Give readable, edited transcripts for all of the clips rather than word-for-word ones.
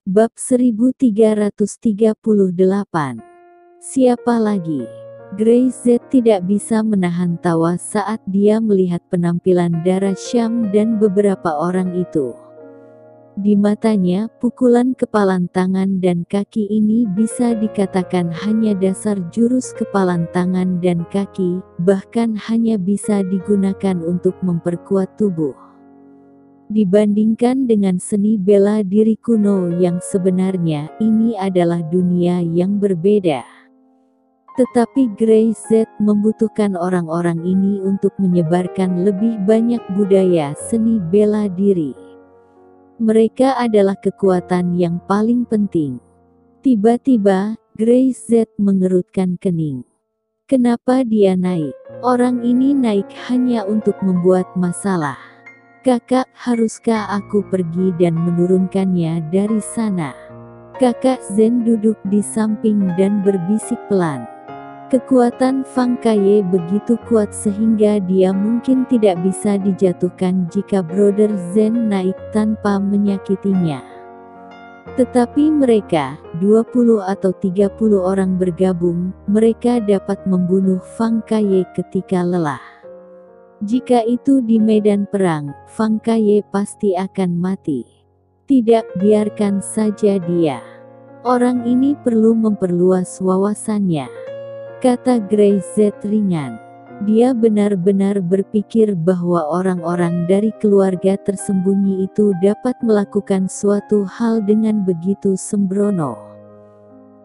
Bab 1338. Siapa lagi? Grey Z tidak bisa menahan tawa saat dia melihat penampilan Dara Syam dan beberapa orang itu. Di matanya, pukulan kepalan tangan dan kaki ini bisa dikatakan hanya dasar jurus kepalan tangan dan kaki, bahkan hanya bisa digunakan untuk memperkuat tubuh. Dibandingkan dengan seni bela diri kuno yang sebenarnya, ini adalah dunia yang berbeda. Tetapi Grey Z membutuhkan orang-orang ini untuk menyebarkan lebih banyak budaya seni bela diri. Mereka adalah kekuatan yang paling penting. Tiba-tiba, Grey Z mengerutkan kening. Kenapa dia naik? Orang ini naik hanya untuk membuat masalah. Kakak, haruskah aku pergi dan menurunkannya dari sana? Kakak Zen duduk di samping dan berbisik pelan. Kekuatan Fang Kaye begitu kuat sehingga dia mungkin tidak bisa dijatuhkan jika Brother Zen naik tanpa menyakitinya. Tetapi mereka, 20 atau 30 orang bergabung, mereka dapat membunuh Fang Kaye ketika lelah. Jika itu di medan perang, Fang Kaye pasti akan mati. Tidak, biarkan saja dia. Orang ini perlu memperluas wawasannya, kata Grey Z ringan. Dia benar-benar berpikir bahwa orang-orang dari keluarga tersembunyi itu dapat melakukan suatu hal dengan begitu sembrono.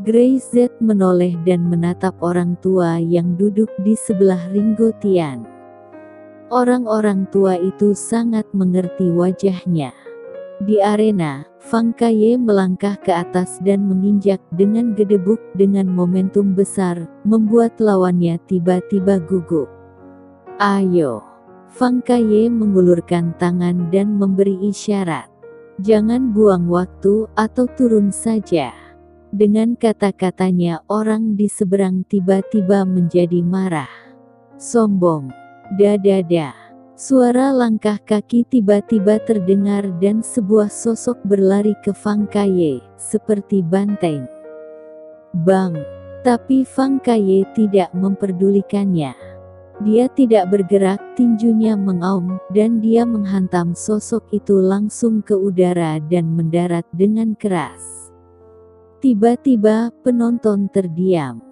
Grey Z menoleh dan menatap orang tua yang duduk di sebelah Ringo Tian. Orang-orang tua itu sangat mengerti wajahnya. Di arena, Fang Kaye melangkah ke atas dan menginjak dengan gedebuk dengan momentum besar, membuat lawannya tiba-tiba gugup. Ayo! Fang Kaye mengulurkan tangan dan memberi isyarat. Jangan buang waktu atau turun saja. Dengan kata-katanya orang di seberang tiba-tiba menjadi marah. Sombong. Dadada. Suara langkah kaki tiba-tiba terdengar dan sebuah sosok berlari ke Fang Kaye, seperti banteng. Bang! Tapi Fang Kaye tidak memperdulikannya. Dia tidak bergerak, tinjunya mengaum, dan dia menghantam sosok itu langsung ke udara dan mendarat dengan keras. Tiba-tiba, penonton terdiam.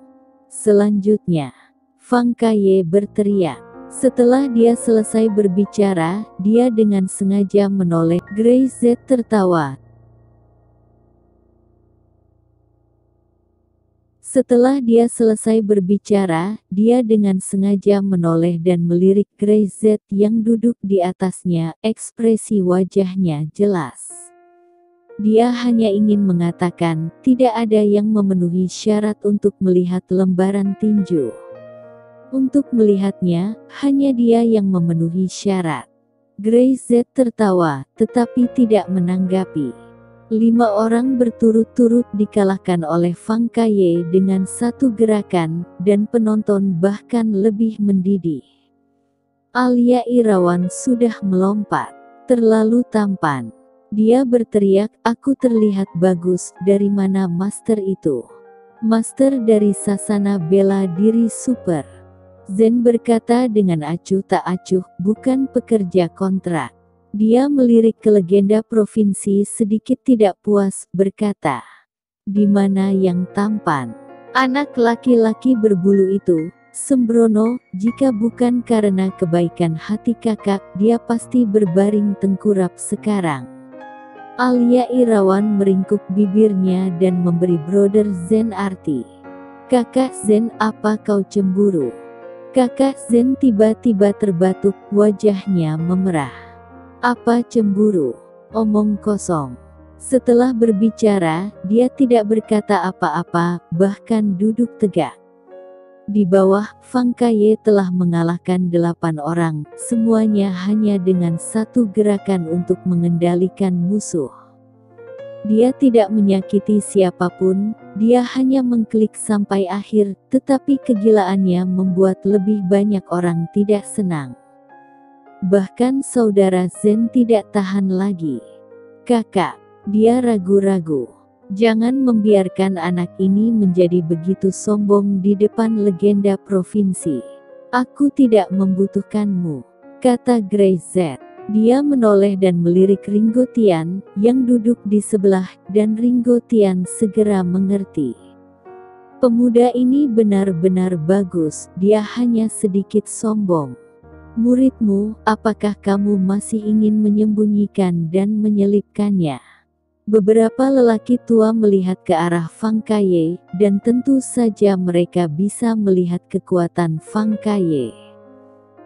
Selanjutnya, Fang Kaye berteriak. Setelah dia selesai berbicara, dia dengan sengaja menoleh. Grey Z tertawa. Setelah dia selesai berbicara, dia dengan sengaja menoleh dan melirik Grey Z yang duduk di atasnya. Ekspresi wajahnya jelas. Dia hanya ingin mengatakan, tidak ada yang memenuhi syarat untuk melihat lembaran tinju. Untuk melihatnya, hanya dia yang memenuhi syarat. Grey Z tertawa, tetapi tidak menanggapi. 5 orang berturut-turut dikalahkan oleh Fang Kaye dengan satu gerakan, dan penonton bahkan lebih mendidih. Alia Irawan sudah melompat. Terlalu tampan. Dia berteriak, aku terlihat bagus, dari mana master itu? Master dari Sasana Bela Diri Super. Zen berkata dengan acuh tak acuh, bukan pekerja kontrak. Dia melirik ke legenda provinsi sedikit tidak puas, berkata, di mana yang tampan? Anak laki-laki berbulu itu, sembrono, jika bukan karena kebaikan hati kakak, dia pasti berbaring tengkurap sekarang. Alia Irawan meringkuk bibirnya dan memberi Brother Zen arti. Kakak Zen, apa kau cemburu? Kakak Zen tiba-tiba terbatuk, wajahnya memerah. Apa cemburu? Omong kosong. Setelah berbicara, dia tidak berkata apa-apa, bahkan duduk tegak. Di bawah, Fang Kaye telah mengalahkan 8 orang, semuanya hanya dengan satu gerakan untuk mengendalikan musuh. Dia tidak menyakiti siapapun, dia hanya mengklik sampai akhir, tetapi kegilaannya membuat lebih banyak orang tidak senang. Bahkan saudara Zen tidak tahan lagi. Kakak, Dia ragu-ragu. Jangan membiarkan anak ini menjadi begitu sombong di depan legenda provinsi. Aku tidak membutuhkanmu, kata Greyset. Dia menoleh dan melirik Ringo Tian, yang duduk di sebelah, dan Ringo Tian segera mengerti. Pemuda ini benar-benar bagus, dia hanya sedikit sombong. Muridmu, apakah kamu masih ingin menyembunyikan dan menyelipkannya? Beberapa lelaki tua melihat ke arah Fang Kaye, dan tentu saja mereka bisa melihat kekuatan Fang Kaye.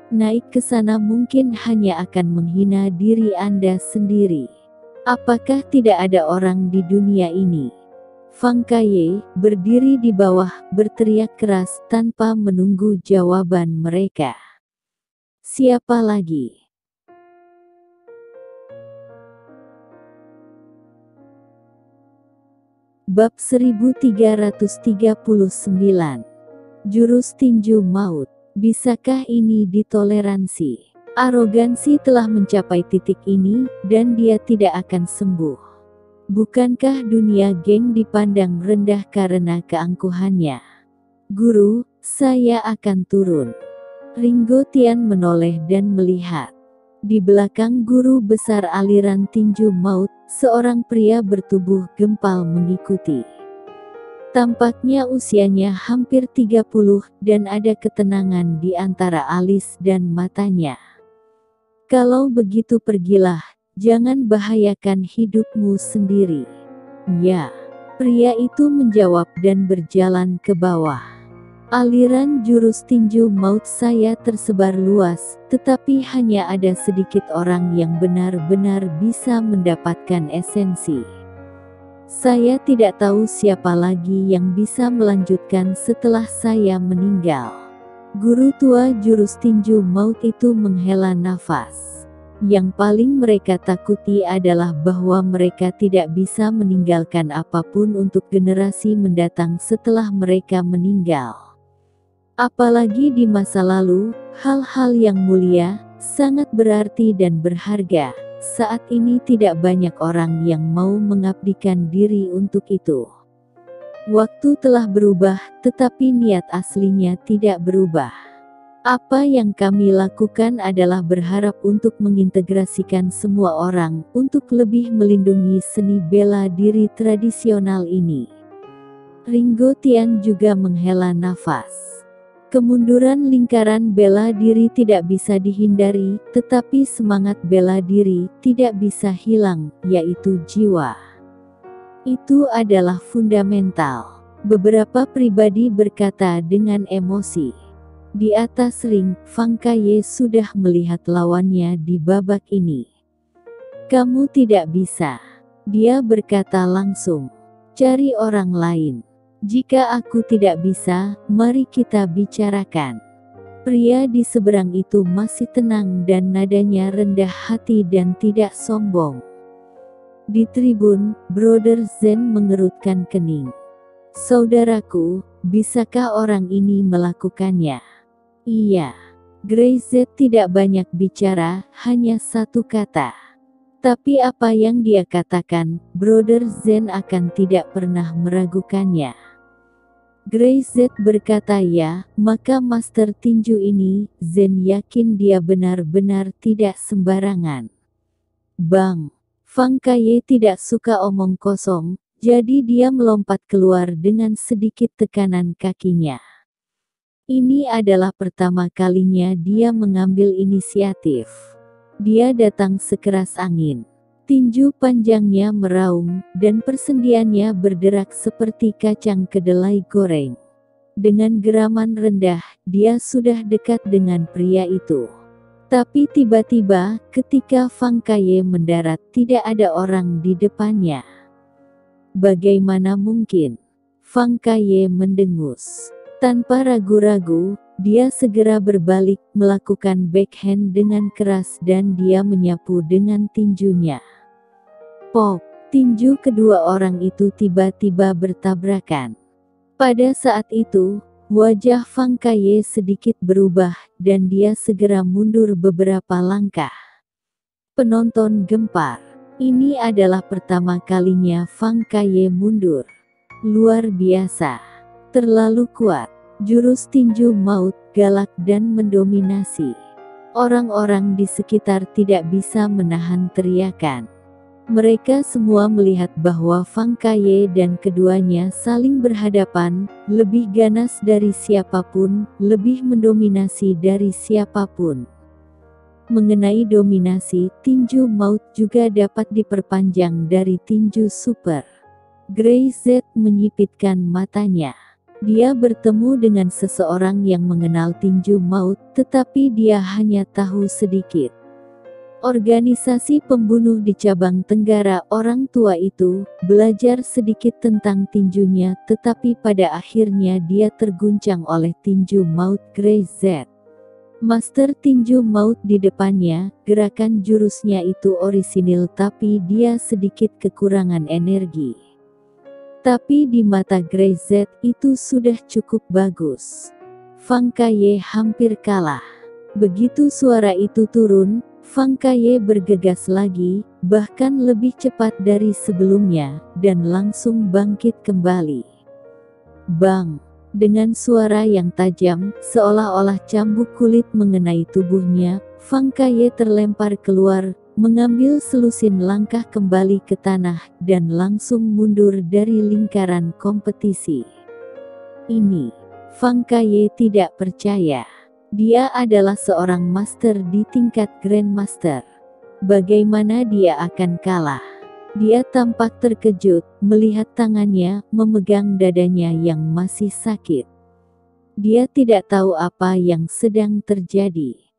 Naik ke sana mungkin hanya akan menghina diri Anda sendiri. Apakah tidak ada orang di dunia ini? Fang Kaye berdiri di bawah, berteriak keras tanpa menunggu jawaban mereka. Siapa lagi? Bab 1339. Jurus Tinju Maut. Bisakah ini ditoleransi? Arogansi telah mencapai titik ini, dan dia tidak akan sembuh. Bukankah dunia geng dipandang rendah karena keangkuhannya? Guru, saya akan turun. Ringo Tian menoleh dan melihat. Di belakang guru besar aliran tinju maut, seorang pria bertubuh gempal mengikuti. Tampaknya usianya hampir 30, dan ada ketenangan di antara alis dan matanya. Kalau begitu pergilah, jangan bahayakan hidupmu sendiri. Ya, pria itu menjawab dan berjalan ke bawah. Aliran jurus tinju maut saya tersebar luas, tetapi hanya ada sedikit orang yang benar-benar bisa mendapatkan esensi. Saya tidak tahu siapa lagi yang bisa melanjutkan setelah saya meninggal. Guru tua jurus tinju maut itu menghela nafas. Yang paling mereka takuti adalah bahwa mereka tidak bisa meninggalkan apapun untuk generasi mendatang setelah mereka meninggal. Apalagi di masa lalu, hal-hal yang mulia, sangat berarti dan berharga. Saat ini tidak banyak orang yang mau mengabdikan diri untuk itu. Waktu telah berubah, tetapi niat aslinya tidak berubah. Apa yang kami lakukan adalah berharap untuk mengintegrasikan semua orang, untuk lebih melindungi seni bela diri tradisional ini. Ringo Tian juga menghela nafas. Kemunduran lingkaran bela diri tidak bisa dihindari, tetapi semangat bela diri tidak bisa hilang, yaitu jiwa. Itu adalah fundamental. Beberapa pribadi berkata dengan emosi. Di atas ring, Fang Kaye sudah melihat lawannya di babak ini. Kamu tidak bisa. Dia berkata langsung. Cari orang lain. Jika aku tidak bisa, mari kita bicarakan. Pria di seberang itu masih tenang dan nadanya rendah hati dan tidak sombong. Di tribun, Brother Zen mengerutkan kening. Saudaraku, bisakah orang ini melakukannya? Iya. Greyset tidak banyak bicara, hanya satu kata. Tapi apa yang dia katakan, Brother Zen akan tidak pernah meragukannya. Greyset berkata ya, maka master tinju ini, Zen yakin dia benar-benar tidak sembarangan. Bang! Fang Kaye tidak suka omong kosong, jadi dia melompat keluar dengan sedikit tekanan kakinya. Ini adalah pertama kalinya dia mengambil inisiatif. Dia datang sekeras angin. Tinju panjangnya meraung, dan persendiannya berderak seperti kacang kedelai goreng. Dengan geraman rendah, dia sudah dekat dengan pria itu. Tapi tiba-tiba, ketika Fang Kaye mendarat, tidak ada orang di depannya. Bagaimana mungkin? Fang Kaye mendengus. Tanpa ragu-ragu, dia segera berbalik, melakukan backhand dengan keras dan dia menyapu dengan tinjunya. Pop, tinju kedua orang itu tiba-tiba bertabrakan. Pada saat itu, wajah Fang Kaye sedikit berubah, dan dia segera mundur beberapa langkah. Penonton gempar. Ini adalah pertama kalinya Fang Kaye mundur. Luar biasa. Terlalu kuat. Jurus tinju maut, galak dan mendominasi. Orang-orang di sekitar tidak bisa menahan teriakan. Mereka semua melihat bahwa Fang Kaye dan keduanya saling berhadapan, lebih ganas dari siapapun, lebih mendominasi dari siapapun. Mengenai dominasi, tinju maut juga dapat diperpanjang dari tinju super. Grey Z menyipitkan matanya. Dia bertemu dengan seseorang yang mengenal tinju maut, tetapi dia hanya tahu sedikit. Organisasi pembunuh di cabang Tenggara orang tua itu, belajar sedikit tentang tinjunya, tetapi pada akhirnya dia terguncang oleh tinju maut Grey Z. Master tinju maut di depannya, gerakan jurusnya itu orisinil tapi dia sedikit kekurangan energi. Tapi di mata Grey Z itu sudah cukup bagus. Fang Kaye hampir kalah. Begitu suara itu turun, Fang Kaye bergegas lagi, bahkan lebih cepat dari sebelumnya, dan langsung bangkit kembali. Bang! Dengan suara yang tajam, seolah-olah cambuk kulit mengenai tubuhnya, Fang Kaye terlempar keluar, mengambil selusin langkah kembali ke tanah, dan langsung mundur dari lingkaran kompetisi. Ini, Fang Kaye tidak percaya. Dia adalah seorang master di tingkat Grandmaster. Bagaimana dia akan kalah? Dia tampak terkejut, melihat tangannya, memegang dadanya yang masih sakit. Dia tidak tahu apa yang sedang terjadi.